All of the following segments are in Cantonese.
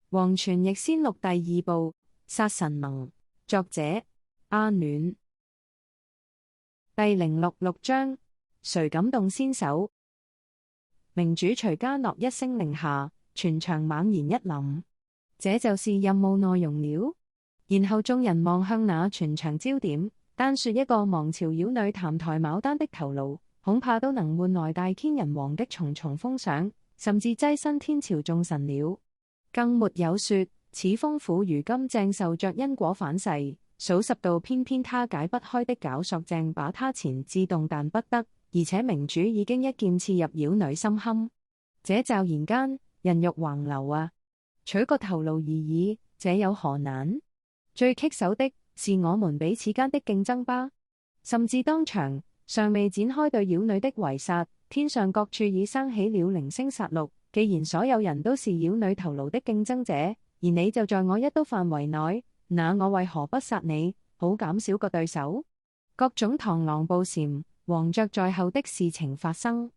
黃泉逆仙錄第2部，殺神盟，作者阿暖。第066章，誰敢動仙手？明主徐家諾一聲令下，全場猛然一凜，這就是任務內容了。然後眾人望向那全場焦點，單說一個亡朝妖女譚台牡丹的頭顱，恐怕都能換來大天人王的重重封賞，甚至躋身天朝眾神了。更沒有說，此風府如今正受着因果反噬，數十道偏偏他解不開的絞索正把他纏至動彈不得，而且明主已經一劍刺入妖女心坎。這驟然間，人欲橫流啊！取個頭顱而已，這有何難？最棘手的是我們彼此間的競爭吧，甚至當場尚未展開對妖女的圍殺，天上各處已生起了零星殺戮。既然所有人都是妖女頭顱的競爭者，而你就在我一刀範圍內，那我為何不殺你，好減少個對手？各種螳螂捕蟬，黃雀在後的事情發生。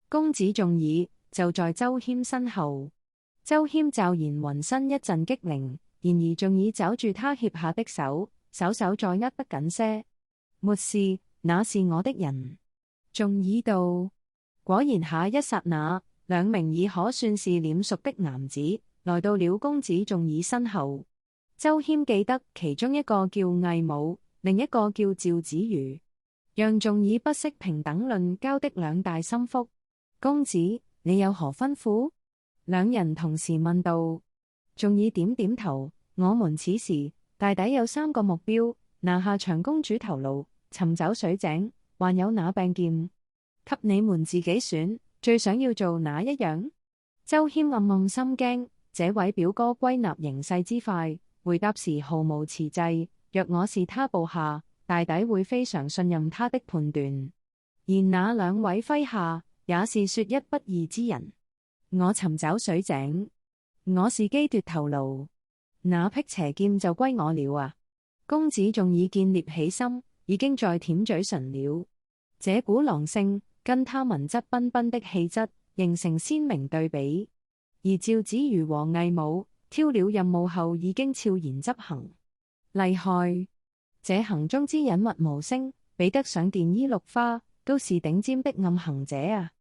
公子重耳就在周謙身後，周謙驟然渾身一陣激靈，然而重耳抓住他脅下的手，手再握得緊些。沒事，那是我的人。重耳道。果然下一剎那，兩名已可算是臉熟的男子來到了公子重耳身後。周謙記得其中一個叫魏武，另一個叫趙子瑜，讓重耳不惜平等論交的兩大心腹。公子，你有何吩咐？兩人同時問道。重耳點點頭，我們此時大抵有3個目標：拿下長公主頭顱，尋找水井，還有那柄劍。給你們自己選，最想要做哪一樣？周謙暗暗心驚，這位表哥歸納形勢之快，回答時毫無遲滯。若我是他部下，大抵會非常信任他的判斷。而那兩位麾下也是說一不二之人。我尋找水井，我是機奪頭顱，那辟邪劍就歸我了啊！公子重耳見獵起心，已經在舔嘴唇了。這股狼性跟他文質彬彬的氣質形成鮮明對比，而趙子瑜和魏武挑了任務後已經悄然執行。厲害！這行蹤之隱密無聲，比得上電衣綠花，都是頂尖的暗行者啊！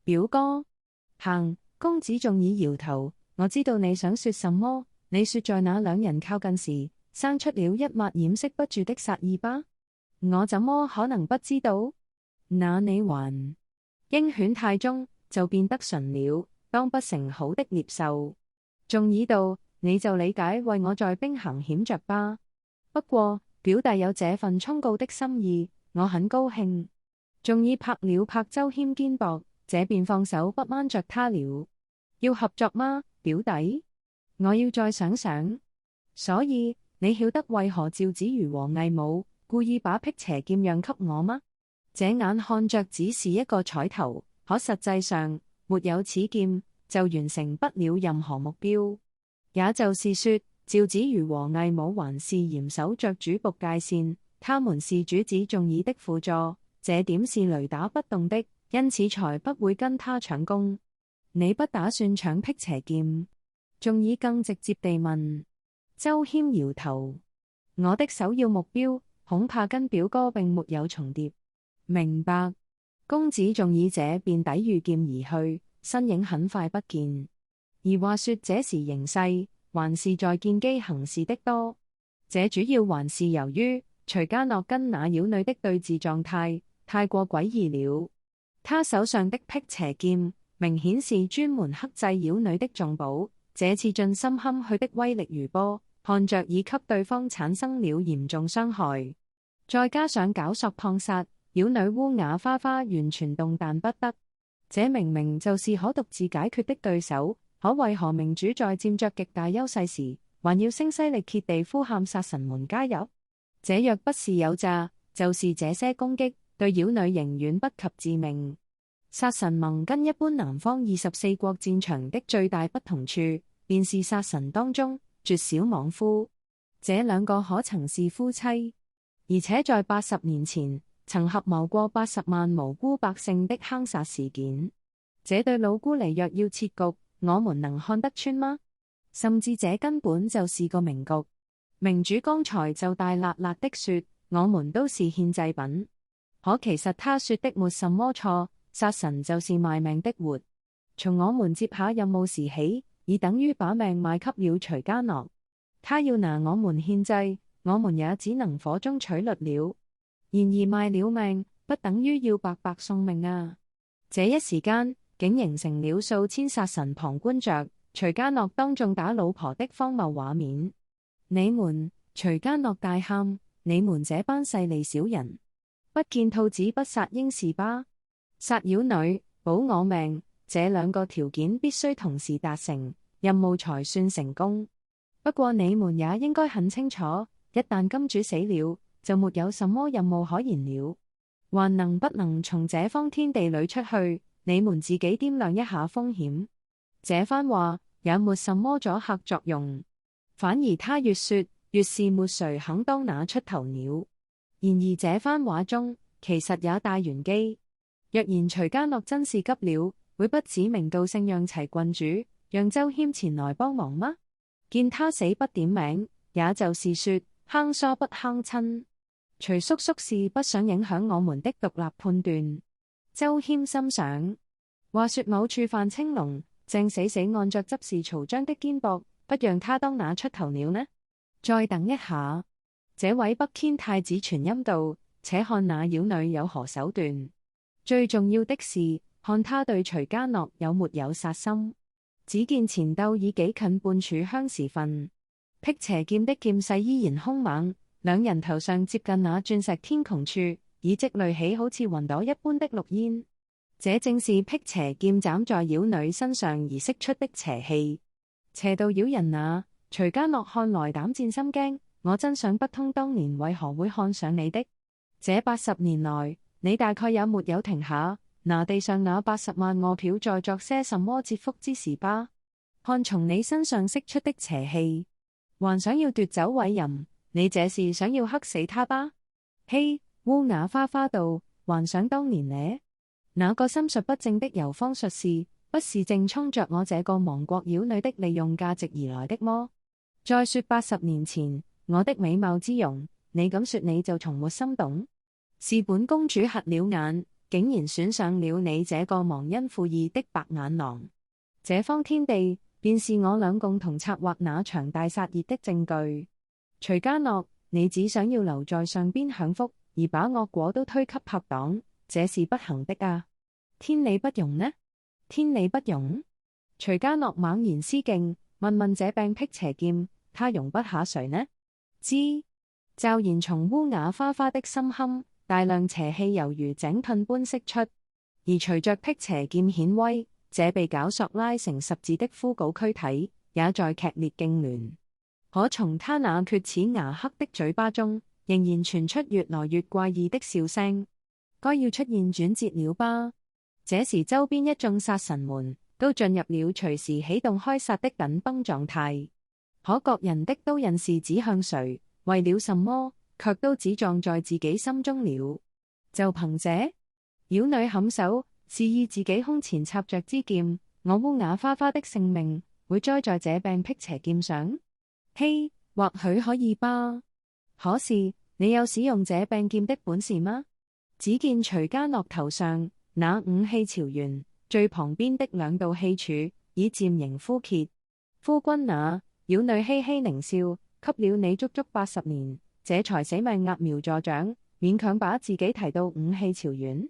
表哥，行！公子重耳搖頭，我知道你想說什麼。你說在那兩人靠近時，生出了一抹掩飾不住的殺意吧？我怎麼可能不知道？那你還鷹犬泰中就變得純了，當不成好的獵獸。重耳道，你就理解為我在兵行險着吧。不過表弟有這份忠告的心意，我很高興。重耳拍了拍周謙肩膊，這便放手不掹着他了。要合作嗎，表弟？我要再想想。所以你曉得為何趙子瑜和魏武故意把辟邪劍讓給我嗎？這眼看着只是一個彩頭，可實際上沒有此劍就完成不了任何目標。也就是說，趙子瑜和魏武還是嚴守着主僕界線，他們是主子重耳的輔助，這點是雷打不動的，因此才不會跟他搶功。你不打算搶辟邪劍？重耳更直接地問。周謙搖頭，我的首要目標恐怕跟表哥並沒有重疊。明白。公子重耳這便抵御劍而去，身影很快不見。而話說這時形勢還是在見機行事的多，這主要還是由於徐家諾跟那妖女的對峙狀態太過詭異了。他手上的辟邪劍明顯是專門克制妖女的重寶，這次進心坎去的威力如波，看着已給對方產生了嚴重傷害，再加上絞索碰殺，妖女烏雅花花完全動彈不得，這明明就是可獨自解決的對手，可為何明主在佔着極大優勢時，還要聲嘶力竭地呼喊殺神們加入？這若不是有詐，就是這些攻擊對妖女仍遠不及致命。殺神盟跟一般南方24國戰場的最大不同處，便是殺神當中絕少莽夫，這兩個可曾是夫妻，而且在80年前曾合謀過80萬無辜百姓的坑殺事件。這對老姑離若要設局，我們能看得穿嗎？甚至這根本就是個明局。明主剛才就大辣辣的說，我們都是獻祭品。可其實他說的沒什麼錯，殺神就是賣命的活。從我們接下任務時起，已等於把命賣給了徐家樂。他要拿我們獻祭，我們也只能火中取栗了。然而賣了命，不等於要白白送命啊！這一時間，竟形成了數千殺神旁觀着徐家樂當眾打老婆的荒謬畫面。你們，徐家樂大喊，你們這班勢利小人！不見兔子不殺鷹是吧？殺妖女，保我命，這兩個條件必須同時達成，任務才算成功。不過你們也應該很清楚，一旦金主死了，就沒有什麼任務可言了。還能不能從這方天地裏出去，你們自己掂量一下風險。這番話也沒什麼阻嚇作用，反而他越說，越是沒誰肯當那出頭鳥。然而這番話中，其實也帶玄機。若然徐家樂真是急了，會不指名道姓讓齊郡主、讓周謙前來幫忙嗎？見他死不點名，也就是說，坑疏不坑親。徐叔叔是不想影響我們的獨立判斷。周謙心想，話說某處范青龍正死死按着執事曹彰的肩膊，不讓他當那出頭鳥呢？再等一下。這位北軒太子傳音道，且看那妖女有何手段。最重要的是，看他對徐家樂有沒有殺心。只見前鬥已幾近半炷香時分，辟邪劍的劍勢依然兇猛，兩人頭上接近那鑽石天穹處，已積累起好似雲朵一般的綠煙。這正是辟邪劍斬在妖女身上而釋出的邪氣。邪道妖人啊！徐家樂看來膽戰心驚。我真想不通當年為何會看上你的。這80年來，你大概也沒有停下，拿地上那80萬臥票在作些什麼折福之事吧？看從你身上釋出的邪氣，還想要奪走偉人，你這是想要黑死他吧？嘿，烏雅花花道，還想當年呢？那個心術不正的遊方術士，不是正衝着我這個亡國妖女的利用價值而來的麼？再說80年前，我的美貌之容，你敢說你就從沒心動？是本公主瞎了眼，竟然選上了你這個忘恩負義的白眼狼。這方天地，便是我倆共同策劃那場大殺熱的證據。徐家樂，你只想要留在上邊享福，而把惡果都推給拍黨，這是不行的啊！天理不容呢？天理不容？徐家樂猛然思敬，問問這柄辟邪劍，他容不下誰呢？之驟然從烏雅花花的心坎，大量邪氣猶如井噴般釋出，而隨着辟邪劍顯威，這被絞索拉成十字的枯槁軀體也在劇烈痙攣。可從他那缺齒牙黑的嘴巴中，仍然傳出越來越怪異的笑聲。該要出現轉折了吧？這時周邊一眾殺神們都進入了隨時啟動開殺的緊繃狀態。可各人的刀刃是指向誰，為了什麼，卻都只撞在自己心中了。就憑這妖女砍手，示意自己胸前插着支劍，我烏雅花花的性命會栽在這柄辟邪劍上？嘿，或許可以吧。可是你有使用這柄劍的本事嗎？只見徐家樂頭上那五氣朝元最旁邊的兩道氣柱已漸形枯竭。夫君那妖女嘻嘻獰笑，給了你足足80年，這才死命揠苗助長，勉強把自己提到五氣朝元。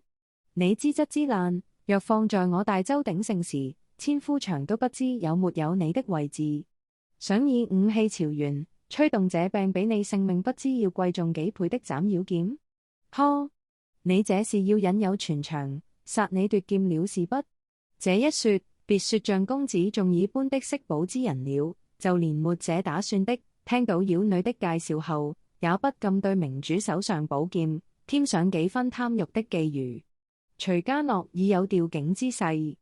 你資質之爛，若放在我大周鼎盛時，千夫長都不知有沒有你的位置。想以五氣朝元吹動這柄比你性命不知要貴重幾倍的斬妖劍？呵，你這是要引誘全場，殺你奪劍了是不？這一說，別說像公子仲爾般的惜寶之人了，就連沒這打算的，聽到妖女的介紹後，也不禁對明主手上寶劍添上幾分貪欲的覬覦。徐家樂已有吊頸之勢，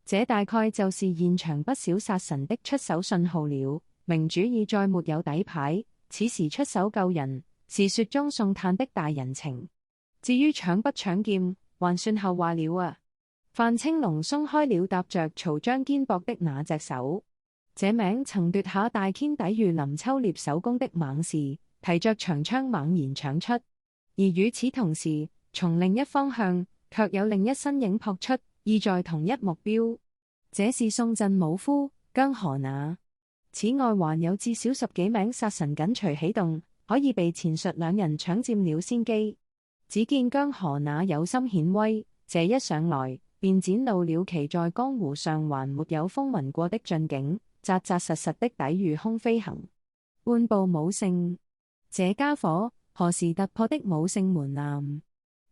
這大概就是現場不少殺神的出手信號了。明主已再沒有底牌，此時出手救人，是雪中送炭的大人情。至於搶不搶劍，還算後話了啊！范青龍鬆開了搭着曹彰肩膊的那隻手，這名曾奪下大甸抵禦林秋獵首功的猛士，提着長槍猛然搶出，而與此同時，從另一方向卻有另一身影撲出，意在同一目標。這是宋陣武夫姜河那。此外還有至少10幾名殺神緊隨起動，可以被前述兩人搶佔了先機。只見姜河那有心顯威，這一上來便展露了其在江湖上還沒有風聞過的進境，扎扎實實的抵禦空飛行。半步武聖，這家伙何時突破的武聖門檻？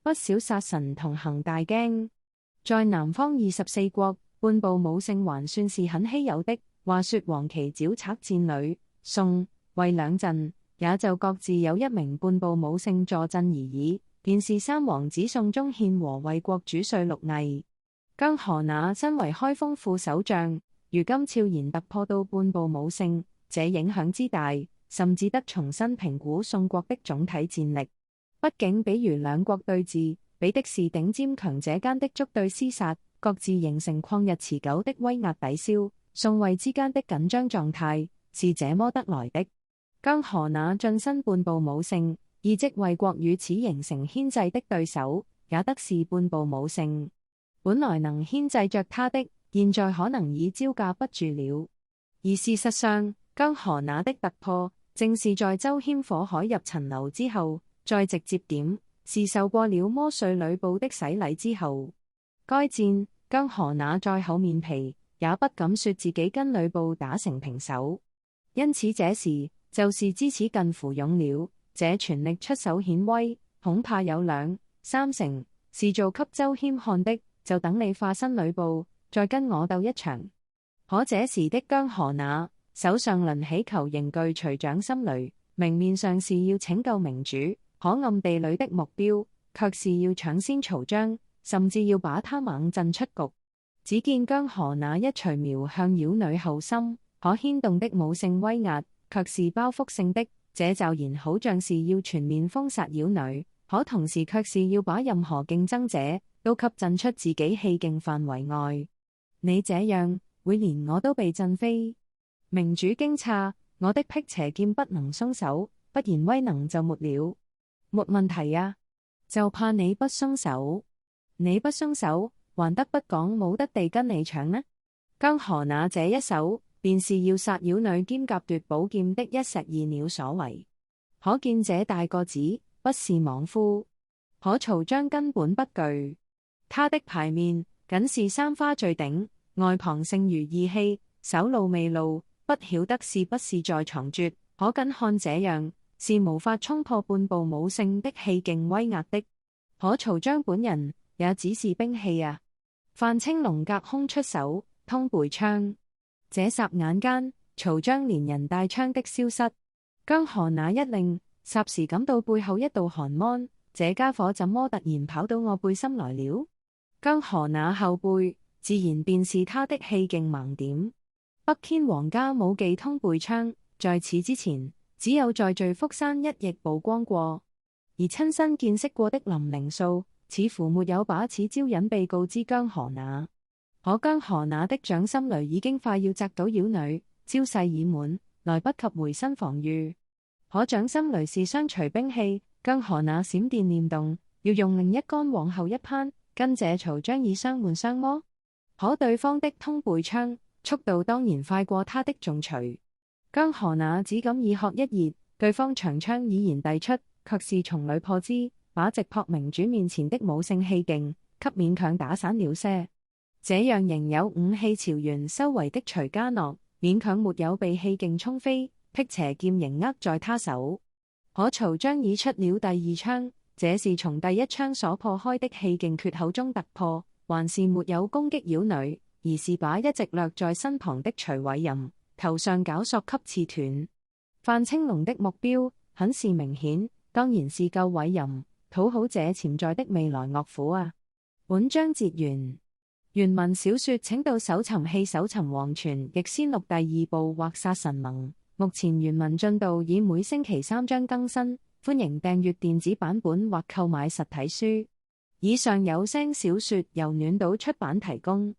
不少殺神同行大驚。在南方24國，半步武聖還算是很稀有的。話說黃旗剿賊戰裏，宋、魏兩陣也就各自有一名半步武聖坐鎮而已，便是三王子宋忠憲和魏國主帥陸毅。姜河那身為開封副守將，如今悄然突破到半步武聖，這影響之大，甚至得重新評估宋國的總體戰力。畢竟比如兩國對峙，比的是頂尖強者間的捉對廝殺，各自形成曠日持久的威壓抵消。宋魏之間的緊張狀態是這麼得來的。姜河那晉身半步武聖，意即魏國與此形成牽制的對手，也得是半步武聖。本來能牽制着他的，現在可能已招架不住了。而事實上，姜河那的突破，正是在周謙火海入陳留之後，再直接點，是受過了魔帥呂布的洗禮之後。該戰，姜河那再厚面皮，也不敢說自己跟呂布打成平手，因此這時就是知恥近乎勇了。這全力出手顯威，恐怕有2、3成是做給周謙看的，就等你化身呂布，再跟我鬥一場。可這時的姜河那手上掄起虬形巨錘掌心雷，明面上是要拯救明主，可暗地裏的目標卻是要搶先曹彰，甚至要把他猛震出局。只見姜河那一錘瞄向妖女後心，可牽動的武聖威壓，卻是包覆性的。這驟然好像是要全面封殺妖女，可同時卻是要把任何競爭者都給震出自己氣勁範圍外。你這樣會連我都被震飛。明主驚詫，我的辟邪劍不能鬆手，不然威能就沒了。沒問題啊，就怕你不鬆手。你不鬆手，還得不講冇得地跟你搶呢？姜河那這一手，便是要殺妖女兼夾奪寶劍的一石二鳥所為。可見這大個子不是莽夫。可曹彰根本不懼，他的牌面僅是三花聚頂，外旁勝如義氣，首露未露，不曉得是不是在藏拙。可僅看這樣，是無法衝破半步武聖的氣勁威壓的。可曹彰本人也只是兵器啊！范青龍隔空出手，通背槍。這霎眼間，曹彰連人帶槍的消失。姜河那一令，霎時感到背後一道寒芒，這家伙怎麼突然跑到我背心來了？姜河那後背，自然便是他的氣勁盲點。北軒皇家武技通背槍，在此之前，只有在聚福山一役曝光過，而親身見識過的林靈素，似乎沒有把此招隱秘告知姜河那。可姜河那的掌心雷已經快要砸到妖女，招勢已滿，來不及回身防禦。可掌心雷是雙隨兵器，姜河那閃電念動，要用另一桿往後一攀，跟這曹彰以相換相麼？可對方的通背槍速度當然快過他的重錘，姜河那只敢以喝一熱，對方長槍已然遞出，卻是從裏破之，把直撲明主面前的武聖氣勁給勉強打散了些。這樣仍有武器朝元修為的徐家樂勉強沒有被氣勁衝飛，辟邪劍仍握在他手。可曹彰已出了第二槍，這是從第一槍所破開的氣勁缺口中突破，還是沒有攻擊妖女，而是把一直掠在身旁的徐偉吟頭上絞索給刺斷。范青龍的目標很是明顯，當然是救偉吟，討好這潛在的未來岳父啊！本章節完。原文小說請到搜尋器搜尋黃泉逆先錄第2部或殺神盟。目前原文進度以每星期3章更新，歡迎訂閱電子版本或購買實體書。以上有聲小說由暖島出版提供。